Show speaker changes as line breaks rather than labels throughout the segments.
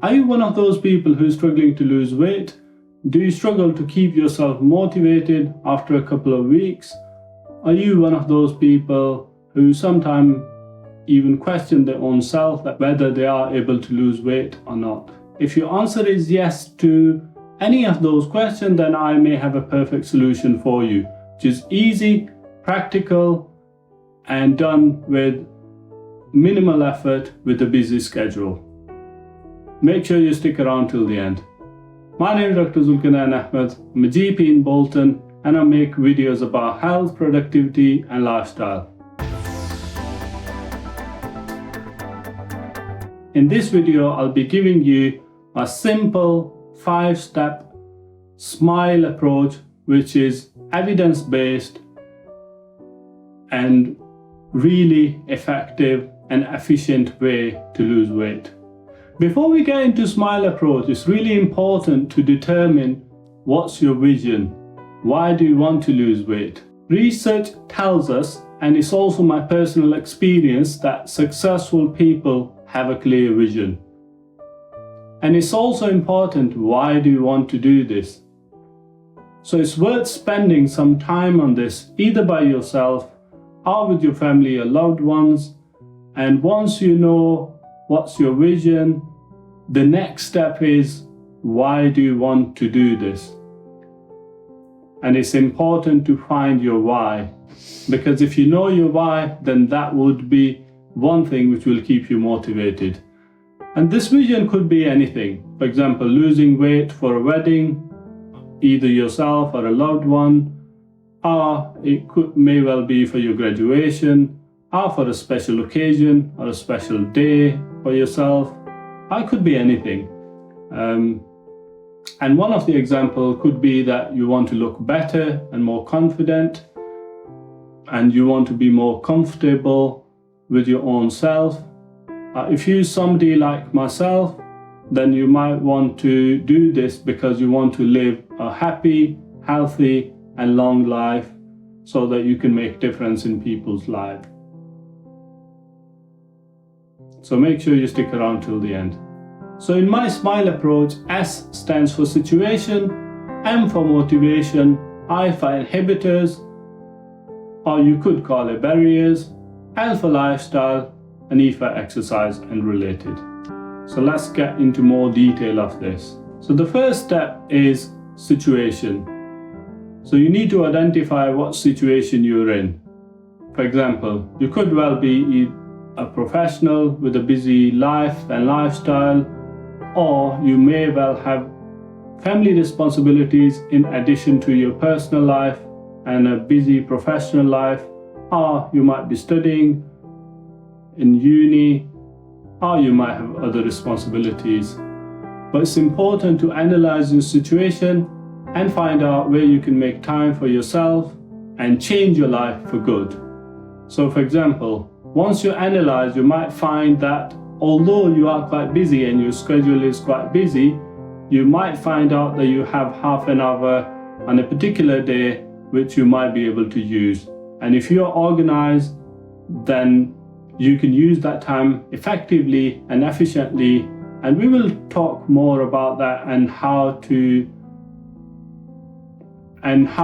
Are you one of those people who's struggling to lose weight? Do you struggle to keep yourself motivated after a couple of weeks? Are you one of those people who sometimes even question their own self, that whether they are able to lose weight or not? If your answer is yes to any of those questions, then I may have a perfect solution for you, which is easy, practical, and done with minimal effort with a busy schedule. Make sure you stick around till the end. My name is Dr. Zulqarnain Ahmed. I'm a GP in Bolton, and I make videos about health, productivity, and lifestyle. In this video, I'll be giving you a simple 5-step SMILE approach, which is evidence-based and really effective and efficient way to lose weight. Before we get into SMILE approach, it's really important to determine what's your vision. Why do you want to lose weight? Research tells us, and it's also my personal experience, that successful people have a clear vision. And it's also important, why do you want to do this? So it's worth spending some time on this, either by yourself or with your family or loved ones. And once you know what's your vision, the next step is, why do you want to do this? And it's important to find your why, because if you know your why, then that would be one thing which will keep you motivated. And this vision could be anything. For example, losing weight for a wedding, either yourself or a loved one, or it may well be for your graduation, or for a special occasion or a special day for yourself. Or it could be anything. And one of the examples could be that you want to look better and more confident, and you want to be more comfortable with your own self. If you're somebody like myself, then you might want to do this because you want to live a happy, healthy, and long life so that you can make difference in people's lives. So make sure you stick around till the end. So in my SMILE approach, S stands for situation, M for motivation, I for inhibitors, or you could call it barriers, L for lifestyle, and E for exercise and related. So let's get into more detail of this. So the first step is situation. So you need to identify what situation you're in. For example, you could well be a professional with a busy life and lifestyle, or you may well have family responsibilities in addition to your personal life and a busy professional life, or you might be studying in uni, or you might have other responsibilities. But it's important to analyze your situation and find out where you can make time for yourself and change your life for good. So for example, once you analyze, you might find that although you are quite busy and your schedule is quite busy, you might find out that you have half an hour on a particular day which you might be able to use. And if you're organized, then you can use that time effectively and efficiently. And we will talk more about that and how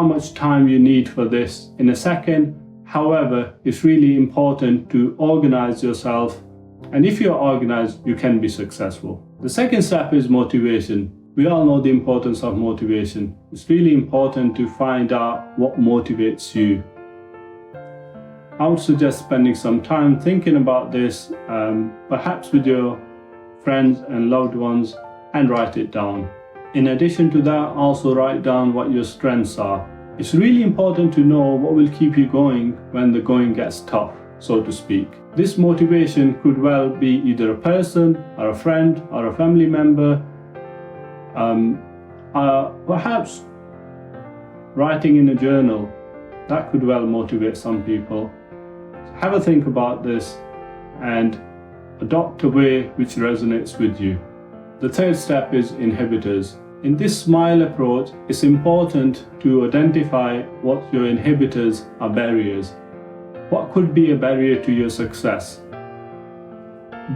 much time you need for this in a second. However, it's really important to organize yourself. And if you're organized, you can be successful. The second step is motivation. We all know the importance of motivation. It's really important to find out what motivates you. I would suggest spending some time thinking about this, perhaps with your friends and loved ones, and write it down. In addition to that, also write down what your strengths are. It's really important to know what will keep you going when the going gets tough, so to speak. This motivation could well be either a person or a friend or a family member. Perhaps writing in a journal, that could well motivate some people. So have a think about this and adopt a way which resonates with you. The third step is inhibitors. In this SMILE approach, it's important to identify what your inhibitors are barriers. What could be a barrier to your success?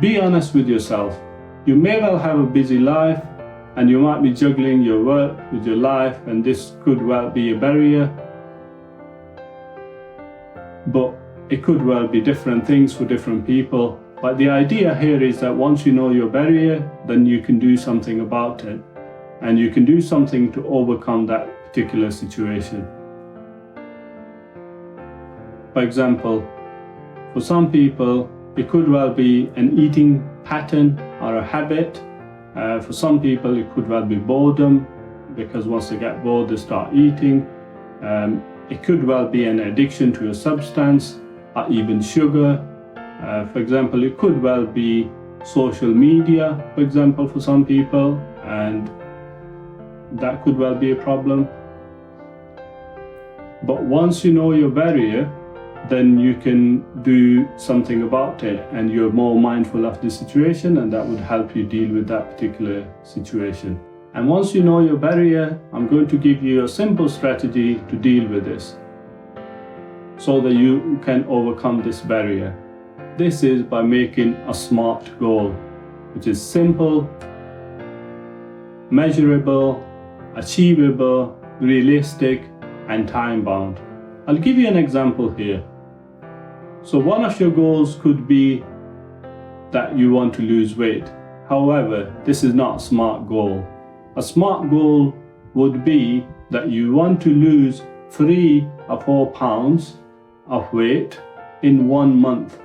Be honest with yourself. You may well have a busy life and you might be juggling your work with your life, and this could well be a barrier. But it could well be different things for different people. But the idea here is that once you know your barrier, then you can do something about it. And you can do something to overcome that particular situation. For example, for some people, it could well be an eating pattern or a habit. For some people, it could well be boredom, because once they get bored, they start eating. It could well be an addiction to a substance or even sugar. For example, it could well be social media, for example, for some people, and that could well be a problem. But once you know your barrier, then you can do something about it, and you're more mindful of the situation, and that would help you deal with that particular situation. And once you know your barrier, I'm going to give you a simple strategy to deal with this so that you can overcome this barrier. This is by making a SMART goal, which is simple, measurable, achievable, realistic, and time-bound. I'll give you an example here. So one of your goals could be that you want to lose weight. However, this is not a SMART goal. A SMART goal would be that you want to lose 3 or 4 pounds of weight in 1 month.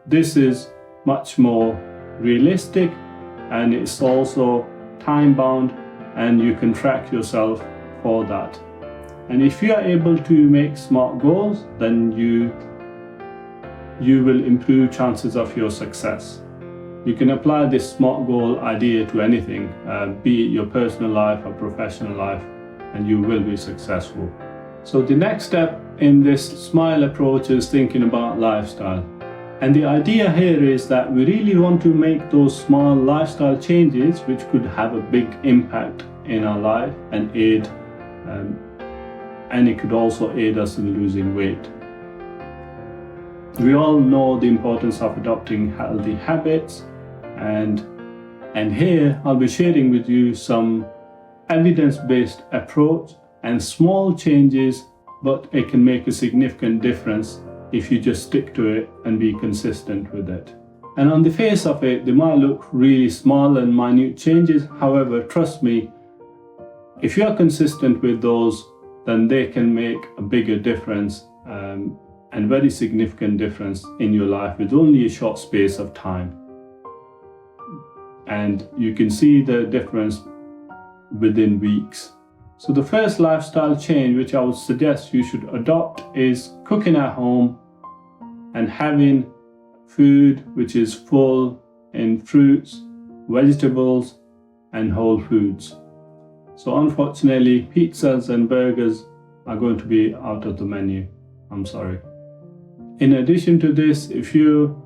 This is much more realistic, and it's also time-bound, and you can track yourself for that. And if you are able to make SMART goals, then you will improve chances of your success. You can apply this SMART goal idea to anything, be it your personal life or professional life, and you will be successful. So the next step in this SMILE approach is thinking about lifestyle. And the idea here is that we really want to make those small lifestyle changes which could have a big impact in our life and it could also aid us in losing weight. We all know the importance of adopting healthy habits, and here I'll be sharing with you some evidence-based approach and small changes, but it can make a significant difference if you just stick to it and be consistent with it. And on the face of it, they might look really small and minute changes. However, trust me, if you are consistent with those, then they can make a bigger difference and very significant difference in your life with only a short space of time. And you can see the difference within weeks. So the first lifestyle change which I would suggest you should adopt is cooking at home and having food which is full in fruits, vegetables, and whole foods. So unfortunately, pizzas and burgers are going to be out of the menu. I'm sorry. In addition to this, if you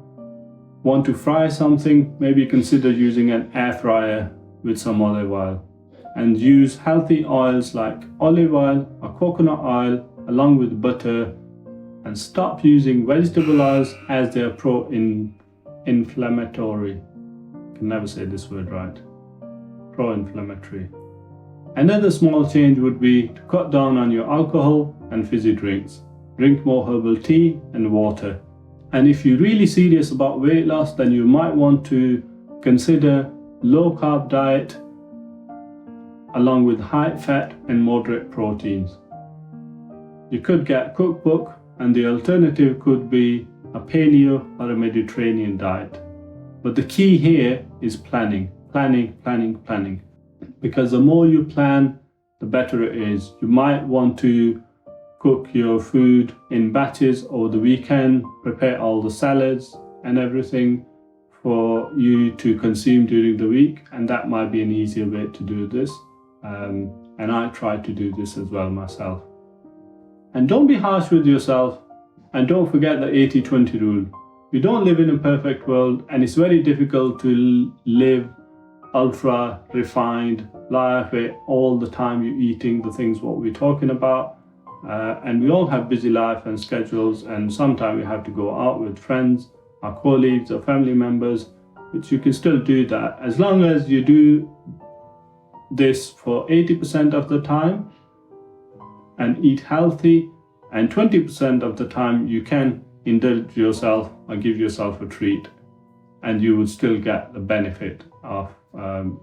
want to fry something, maybe consider using an air fryer with some olive oil. And use healthy oils like olive oil or coconut oil along with butter, and stop using vegetable oils as they are pro-inflammatory. I can never say this word right. Pro-inflammatory. Another small change would be to cut down on your alcohol and fizzy drinks. Drink more herbal tea and water. And if you're really serious about weight loss, then you might want to consider low carb diet along with high fat and moderate proteins. You could get a cookbook, and the alternative could be a paleo or a Mediterranean diet. But the key here is planning. Because the more you plan, the better it is. You might want to cook your food in batches over the weekend, prepare all the salads and everything for you to consume during the week, and that might be an easier way to do this. And I try to do this as well myself. And don't be harsh with yourself, and don't forget the 80-20 rule. We don't live in a perfect world, and it's very difficult to live ultra refined life where all the time you're eating the things what we're talking about. And we all have busy life and schedules, and sometimes we have to go out with friends, our colleagues, our family members, which you can still do that as long as you do this for 80% of the time and eat healthy, and 20% of the time you can indulge yourself or give yourself a treat, and you will still get the benefit of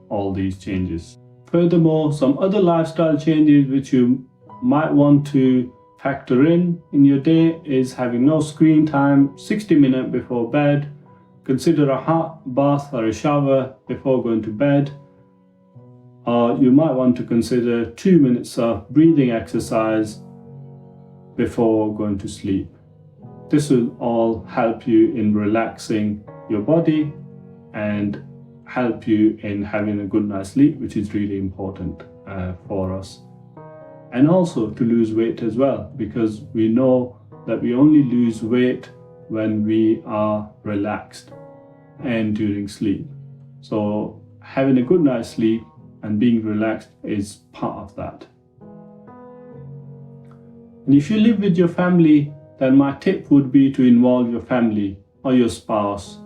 all these changes. Furthermore, some other lifestyle changes which you might want to factor in your day is having no screen time 60 minutes before bed. Consider a hot bath or a shower before going to bed. Or you might want to consider 2 minutes of breathing exercise before going to sleep. This will all help you in relaxing your body and help you in having a good night's sleep, which is really important for us. And also to lose weight as well, because we know that we only lose weight when we are relaxed and during sleep. So having a good night's sleep and being relaxed is part of that. And if you live with your family, then my tip would be to involve your family or your spouse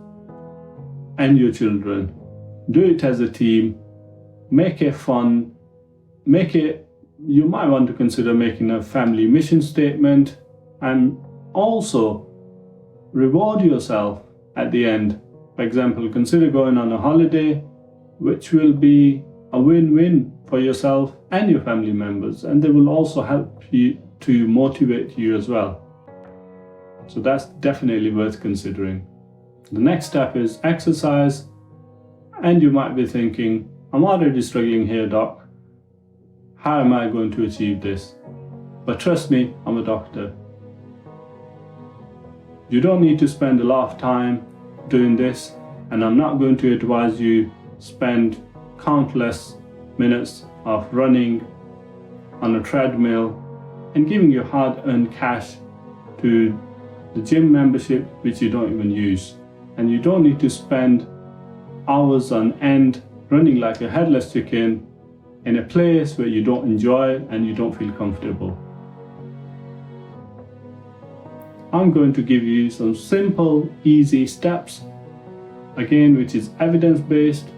and your children. Do it as a team, make it fun, you might want to consider making a family mission statement, and also reward yourself at the end. For example, consider going on a holiday, which will be a win-win for yourself and your family members, and they will also help you to motivate you as well. So that's definitely worth considering. The next step is exercise, and you might be thinking, I'm already struggling here, doc. How am I going to achieve this? But trust me, I'm a doctor. You don't need to spend a lot of time doing this, and I'm not going to advise you spend countless minutes of running on a treadmill and giving your hard-earned cash to the gym membership which you don't even use. And you don't need to spend hours on end running like a headless chicken in a place where you don't enjoy and you don't feel comfortable. I'm going to give you some simple, easy steps, again, which is evidence-based,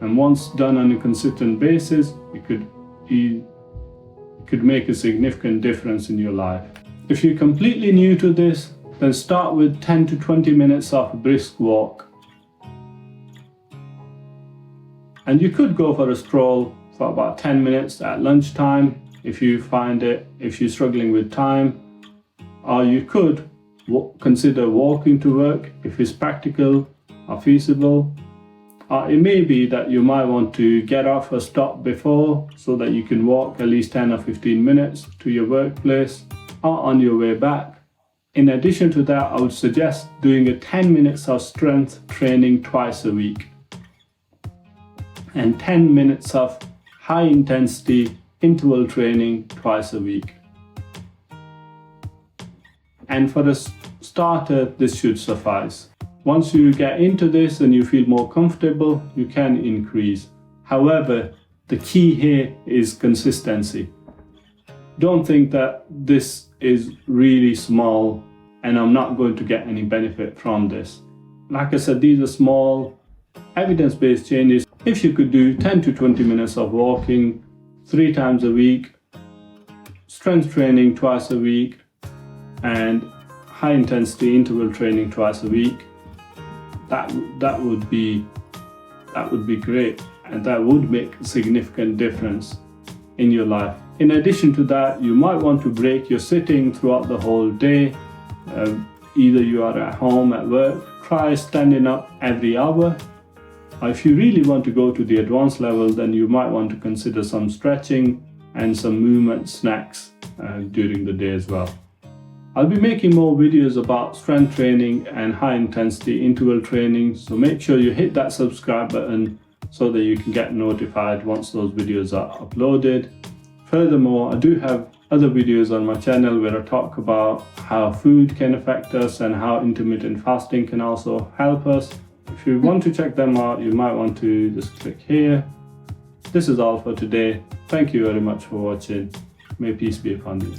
and once done on a consistent basis, it could make a significant difference in your life. If you're completely new to this, then start with 10 to 20 minutes of a brisk walk. And you could go for a stroll for about 10 minutes at lunchtime if you're struggling with time, or you could consider walking to work if it's practical or feasible. Or it may be that you might want to get off a stop before so that you can walk at least 10 or 15 minutes to your workplace or on your way back. In addition to that, I would suggest doing a 10 minutes of strength training twice a week and 10 minutes of high intensity interval training twice a week. And for the starter, this should suffice. Once you get into this and you feel more comfortable, you can increase. However, the key here is consistency. Don't think that this is really small and I'm not going to get any benefit from this. Like I said, these are small, evidence-based changes. If you could do 10 to 20 minutes of walking 3 times a week, strength training twice a week, and high intensity interval training twice a week, that would be great, and that would make a significant difference in your life. In addition to that, you might want to break your sitting throughout the whole day. Either you are at home, at work, try standing up every hour. Or if you really want to go to the advanced level, then you might want to consider some stretching and some movement snacks during the day as well. I'll be making more videos about strength training and high intensity interval training, so make sure you hit that subscribe button so that you can get notified once those videos are uploaded. Furthermore, I do have other videos on my channel where I talk about how food can affect us and how intermittent fasting can also help us. If you want to check them out, you might want to just click here. This is all for today. Thank you very much for watching. May peace be upon you.